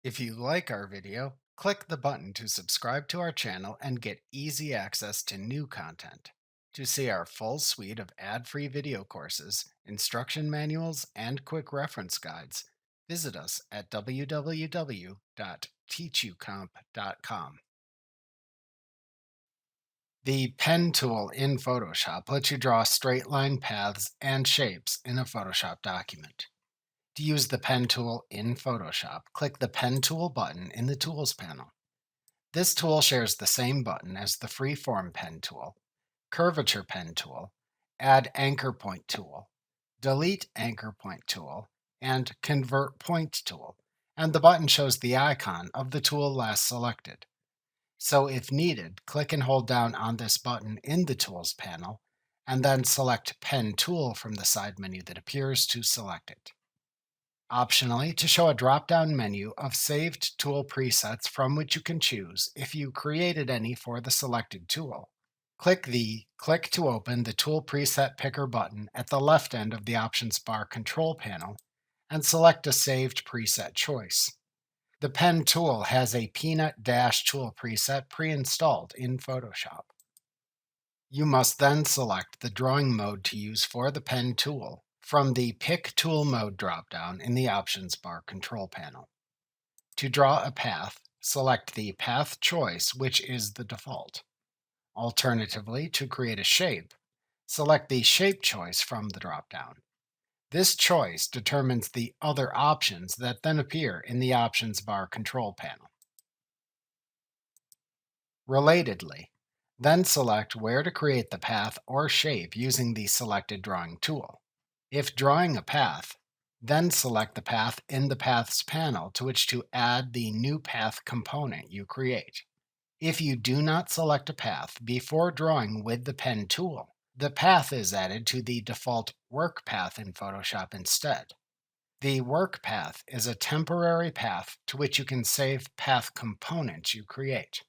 If you like our video, click the button to subscribe to our channel and get easy access to new content. To see our full suite of ad-free video courses, instruction manuals, and quick reference guides, visit us at www.teachucomp.com. The pen tool in Photoshop lets you draw straight line paths and shapes in a Photoshop document. To use the pen tool in Photoshop, click the Pen Tool button in the Tools panel. This tool shares the same button as the Freeform Pen tool, Curvature Pen tool, Add Anchor Point tool, Delete Anchor Point tool, and Convert Point tool, and the button shows the icon of the tool last selected. So if needed, click and hold down on this button in the Tools panel, and then select Pen Tool from the side menu that appears to select it. Optionally, to show a drop-down menu of saved tool presets from which you can choose if you created any for the selected tool. Click the Click to open the Tool Preset Picker button at the left end of the Options bar control panel and select a saved preset choice. The Pen tool has a Peanut Dash tool preset pre-installed in Photoshop. You must then select the drawing mode to use for the pen tool from the Pick Tool Mode dropdown in the Options bar control panel. To draw a path, select the Path choice, which is the default. Alternatively, to create a shape, select the Shape choice from the dropdown. This choice determines the other options that then appear in the Options bar control panel. Relatedly, then select where to create the path or shape using the selected drawing tool. If drawing a path, then select the path in the Paths panel to which to add the new path component you create. If you do not select a path before drawing with the pen tool, the path is added to the default work path in Photoshop instead. The work path is a temporary path to which you can save path components you create.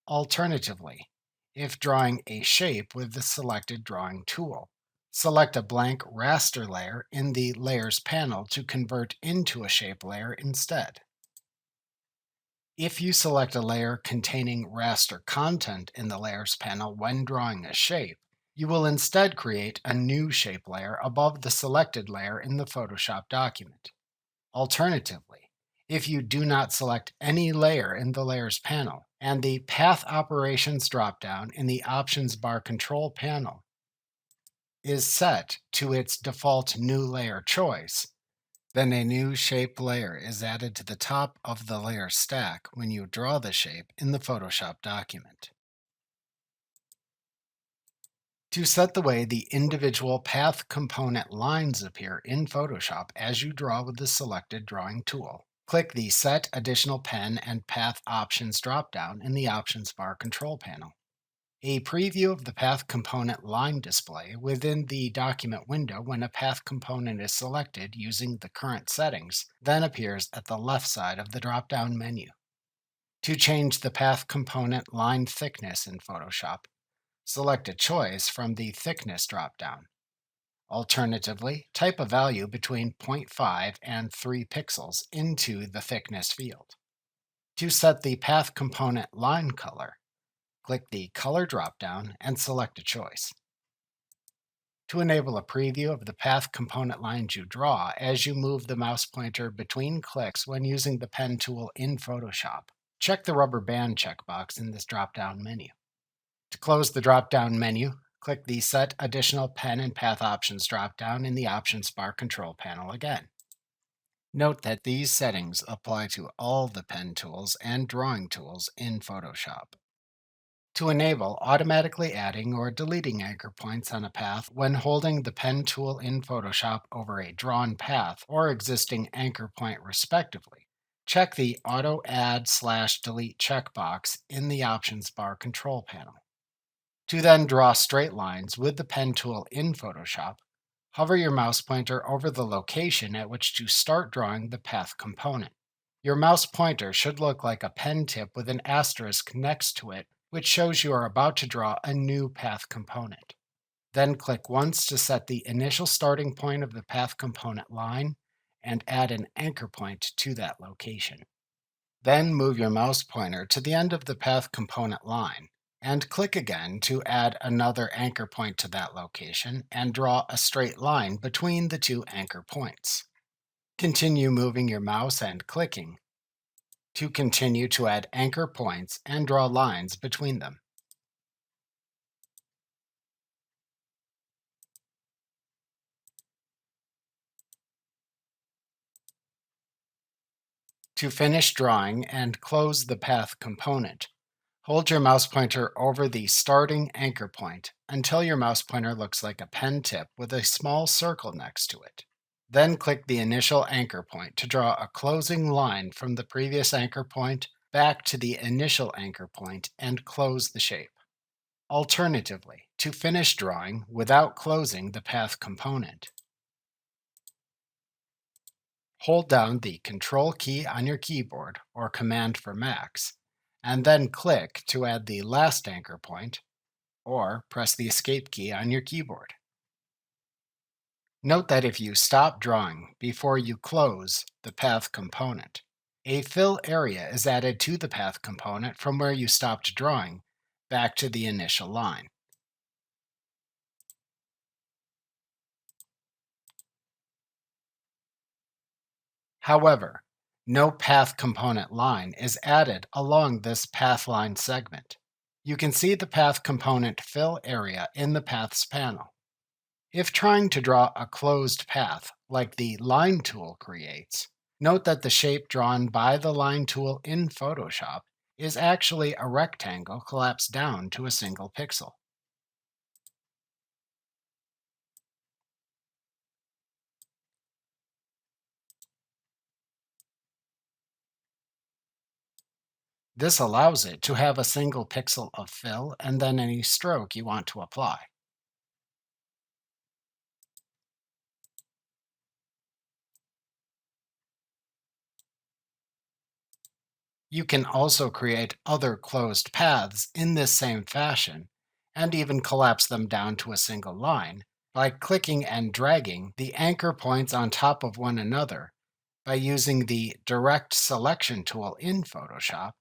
Alternatively, if drawing a shape with the selected drawing tool, select a blank raster layer in the Layers panel to convert into a shape layer instead. If you select a layer containing raster content in the Layers panel when drawing a shape, you will instead create a new shape layer above the selected layer in the Photoshop document. Alternatively, if you do not select any layer in the Layers panel and the Path Operations dropdown in the Options bar control panel is set to its default New Layer choice, then a new shape layer is added to the top of the layer stack when you draw the shape in the Photoshop document. To set the way the individual path component lines appear in Photoshop as you draw with the selected drawing tool, click the Set Additional Pen and Path Options dropdown in the Options bar control panel. A preview of the path component line display within the document window when a path component is selected using the current settings then appears at the left side of the drop-down menu. To change the path component line thickness in Photoshop, select a choice from the Thickness dropdown. Alternatively, type a value between zero point 0.5 and 3 pixels into the Thickness field. To set the path component line color, click the Color dropdown and select a choice. To enable a preview of the path component lines you draw as you move the mouse pointer between clicks when using the pen tool in Photoshop, check the rubber band checkbox in this drop-down menu. To close the drop-down menu, click the Set Additional Pen and Path Options dropdown in the Options bar control panel again. Note that these settings apply to all the pen tools and drawing tools in Photoshop. To enable automatically adding or deleting anchor points on a path when holding the pen tool in Photoshop over a drawn path or existing anchor point respectively, check the Auto Add/Delete checkbox in the Options bar control panel. To then draw straight lines with the pen tool in Photoshop, hover your mouse pointer over the location at which to start drawing the path component. Your mouse pointer should look like a pen tip with an asterisk next to it, which shows you are about to draw a new path component. Then click once to set the initial starting point of the path component line and add an anchor point to that location. Then move your mouse pointer to the end of the path component line and click again to add another anchor point to that location and draw a straight line between the two anchor points. Continue moving your mouse and clicking to continue to add anchor points and draw lines between them. To finish drawing and close the path component, hold your mouse pointer over the starting anchor point until your mouse pointer looks like a pen tip with a small circle next to it. Then click the initial anchor point to draw a closing line from the previous anchor point back to the initial anchor point and close the shape. Alternatively, to finish drawing without closing the path component, hold down the Control key on your keyboard or Command for Macs, and then click to add the last anchor point, or press the Escape key on your keyboard. Note that if you stop drawing before you close the path component, a fill area is added to the path component from where you stopped drawing back to the initial line. However, no path component line is added along this path line segment. You can see the path component fill area in the Paths panel. If trying to draw a closed path, like the Line tool creates, note that the shape drawn by the Line tool in Photoshop is actually a rectangle collapsed down to a single pixel. This allows it to have a single pixel of fill and then any stroke you want to apply. You can also create other closed paths in this same fashion, and even collapse them down to a single line by clicking and dragging the anchor points on top of one another by using the Direct Selection tool in Photoshop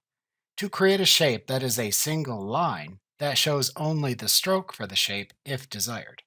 to create a shape that is a single line that shows only the stroke for the shape if desired.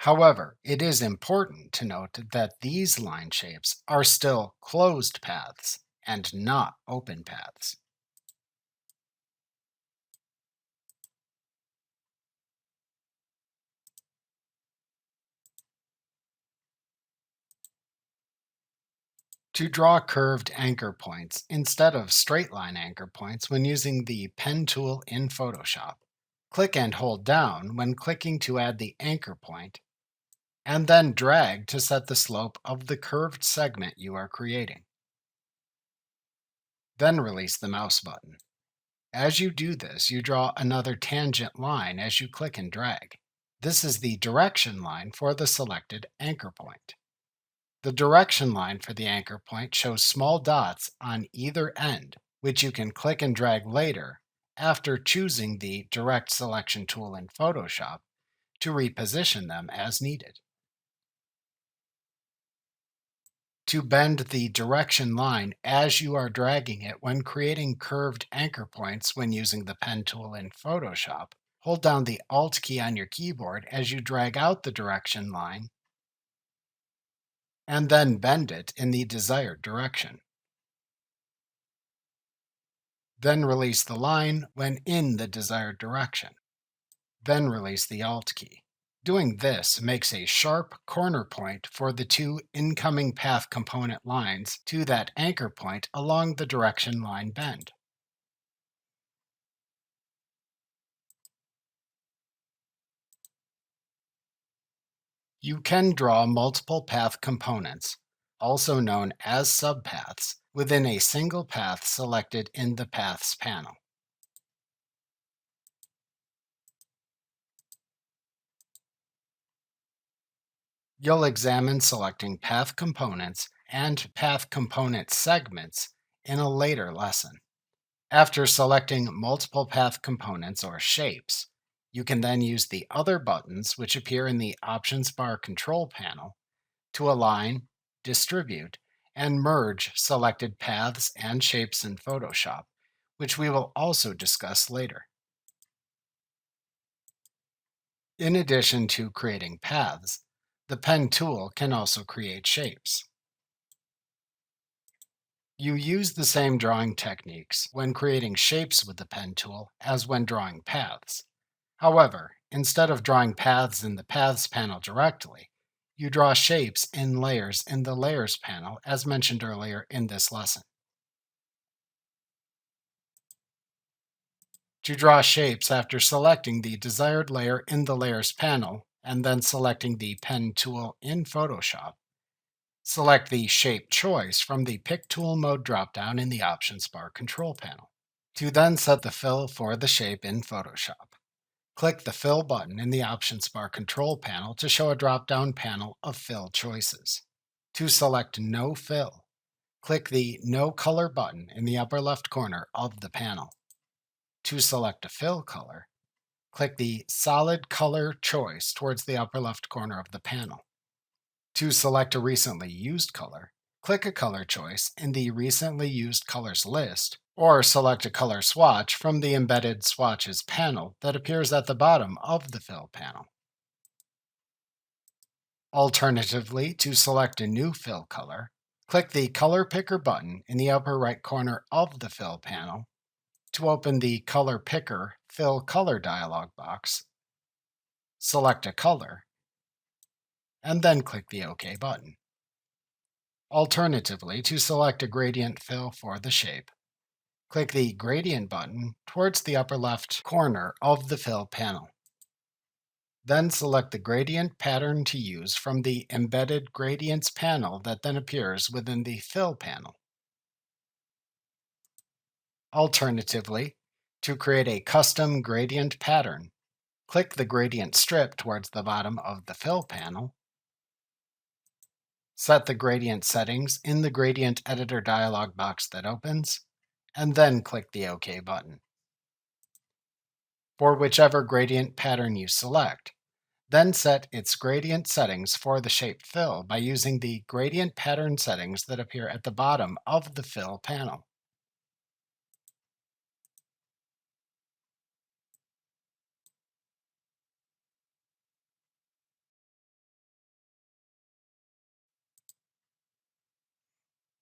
However, it is important to note that these line shapes are still closed paths and not open paths. To draw curved anchor points instead of straight line anchor points when using the Pen tool in Photoshop, click and hold down when clicking to add the anchor point, and then drag to set the slope of the curved segment you are creating. Then release the mouse button. As you do this, you draw another tangent line as you click and drag. This is the direction line for the selected anchor point. The direction line for the anchor point shows small dots on either end, which you can click and drag later after choosing the Direct Selection tool in Photoshop to reposition them as needed. To bend the direction line as you are dragging it when creating curved anchor points when using the Pen tool in Photoshop, hold down the Alt key on your keyboard as you drag out the direction line and then bend it in the desired direction. Then release the line when in the desired direction. Then release the Alt key. Doing this makes a sharp corner point for the two incoming path component lines to that anchor point along the direction line bend. You can draw multiple path components, also known as subpaths, within a single path selected in the Paths panel. You'll examine selecting path components and path component segments in a later lesson. After selecting multiple path components or shapes, you can then use the other buttons which appear in the Options bar control panel to align, distribute, and merge selected paths and shapes in Photoshop, which we will also discuss later. In addition to creating paths, the pen tool can also create shapes. You use the same drawing techniques when creating shapes with the pen tool as when drawing paths. However, instead of drawing paths in the Paths panel directly, you draw shapes in layers in the Layers panel as mentioned earlier in this lesson. To draw shapes after selecting the desired layer in the Layers panel and then selecting the Pen tool in Photoshop, select the Shape choice from the Pick Tool Mode dropdown in the Options bar control panel. To then set the fill for the shape in Photoshop, click the Fill button in the Options bar control panel to show a drop-down panel of fill choices. To select No Fill, click the No Color button in the upper left corner of the panel. To select a fill color, click the Solid Color choice towards the upper left corner of the panel. To select a recently used color, click a color choice in the Recently Used Colors list, or select a color swatch from the Embedded Swatches panel that appears at the bottom of the Fill panel. Alternatively, to select a new fill color, click the Color Picker button in the upper right corner of the Fill panel to open the Color Picker Fill Color dialog box, select a color, and then click the OK button. Alternatively, to select a gradient fill for the shape, click the Gradient button towards the upper left corner of the Fill panel. Then select the gradient pattern to use from the Embedded Gradients panel that then appears within the Fill panel. Alternatively, to create a custom gradient pattern, click the Gradient strip towards the bottom of the Fill panel, set the gradient settings in the Gradient Editor dialog box that opens, and then click the OK button. For whichever gradient pattern you select, then set its gradient settings for the shape fill by using the gradient pattern settings that appear at the bottom of the Fill panel.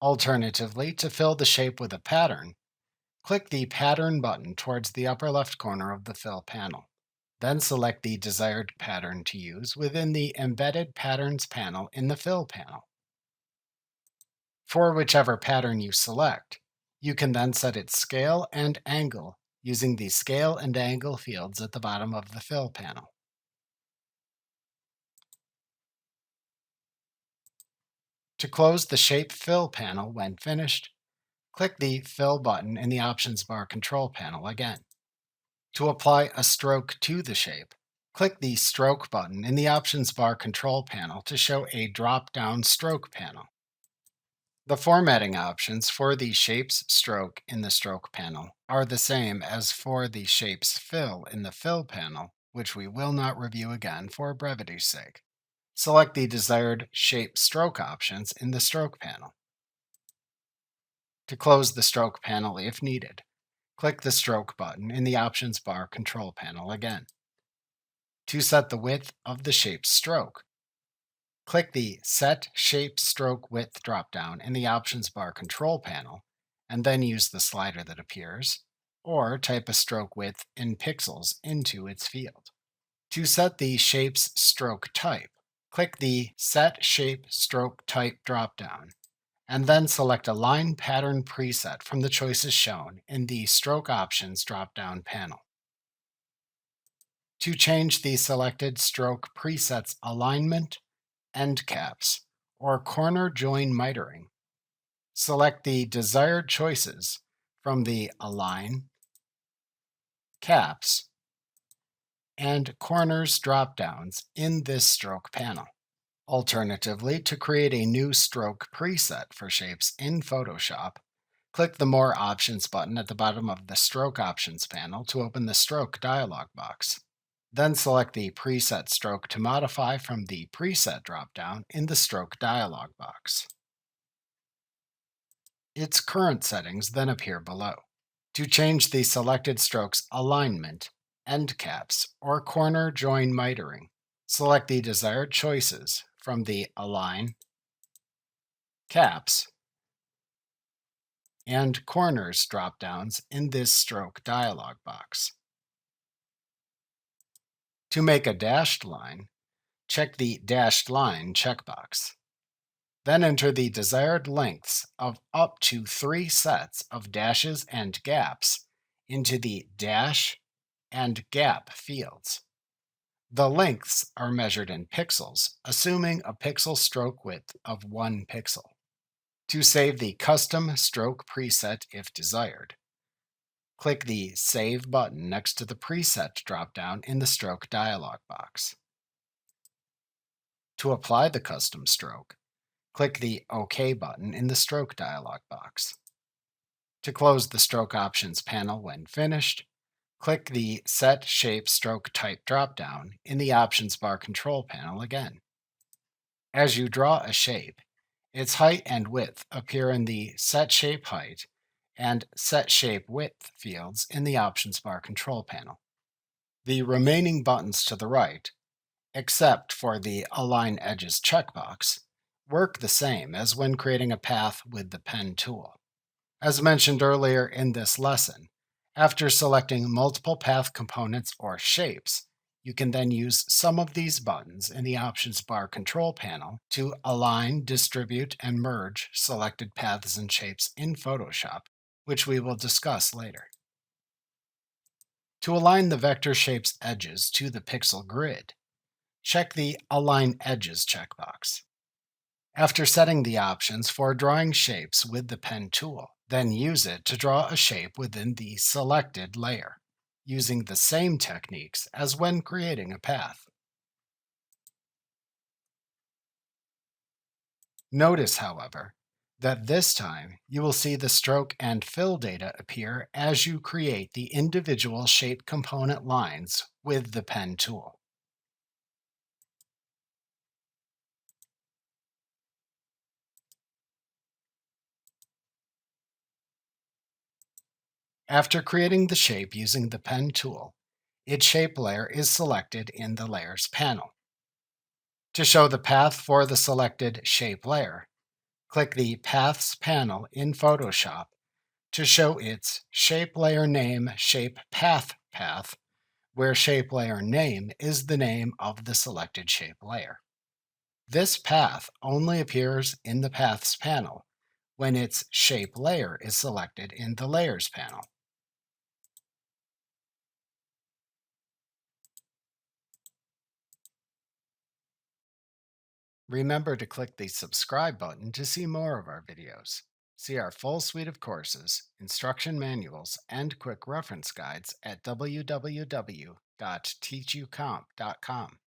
Alternatively, to fill the shape with a pattern, click the Pattern button towards the upper left corner of the Fill panel. Then select the desired pattern to use within the Embedded Patterns panel in the Fill panel. For whichever pattern you select, you can then set its scale and angle using the Scale and Angle fields at the bottom of the Fill panel. To close the Shape Fill panel when finished, click the Fill button in the Options bar control panel again. To apply a stroke to the shape, click the Stroke button in the Options bar control panel to show a drop-down stroke panel. The formatting options for the Shape's Stroke in the Stroke panel are the same as for the Shape's Fill in the Fill panel, which we will not review again for brevity's sake. Select the desired Shape Stroke options in the Stroke panel. To close the Stroke panel if needed, click the Stroke button in the Options bar control panel again. To set the width of the shape's stroke, click the Set Shape Stroke Width dropdown in the Options bar control panel, and then use the slider that appears, or type a stroke width in pixels into its field. To set the shape's stroke type, click the Set Shape Stroke Type dropdown, and then select a line pattern preset from the choices shown in the Stroke Options drop-down panel. To change the selected stroke preset's alignment, end caps, or corner join mitering, select the desired choices from the Align, Caps, and Corners drop-downs in this stroke panel. Alternatively, to create a new stroke preset for shapes in Photoshop, click the More Options button at the bottom of the Stroke Options panel to open the Stroke dialog box. Then select the preset stroke to modify from the Preset dropdown in the Stroke dialog box. Its current settings then appear below. To change the selected stroke's alignment, end caps, or corner join mitering, select the desired choices from the Align, Caps, and Corners dropdowns in this stroke dialog box. To make a dashed line, check the Dashed Line checkbox. Then enter the desired lengths of up to 3 sets of dashes and gaps into the Dash and Gap fields. The lengths are measured in pixels, assuming a pixel stroke width of 1 pixel. To save the custom stroke preset if desired, click the Save button next to the Preset dropdown in the Stroke dialog box. To apply the custom stroke, click the OK button in the Stroke dialog box. To close the Stroke Options panel when finished, click the Set Shape Stroke Type dropdown in the Options bar control panel again. As you draw a shape, its height and width appear in the Set Shape Height and Set Shape Width fields in the Options bar control panel. The remaining buttons to the right, except for the Align Edges checkbox, work the same as when creating a path with the pen tool. As mentioned earlier in this lesson, after selecting multiple path components or shapes, you can then use some of these buttons in the Options bar control panel to align, distribute, and merge selected paths and shapes in Photoshop, which we will discuss later. To align the vector shape's edges to the pixel grid, check the Align Edges checkbox. After setting the options for drawing shapes with the pen tool, then use it to draw a shape within the selected layer, using the same techniques as when creating a path. Notice, however, that this time you will see the stroke and fill data appear as you create the individual shape component lines with the pen tool. After creating the shape using the pen tool, its shape layer is selected in the Layers panel. To show the path for the selected shape layer, click the Paths panel in Photoshop to show its Shape Layer Name Shape Path path, where Shape Layer Name is the name of the selected shape layer. This path only appears in the Paths panel when its shape layer is selected in the Layers panel. Remember to click the subscribe button to see more of our videos. See our full suite of courses, instruction manuals, and quick reference guides at www.teachucomp.com.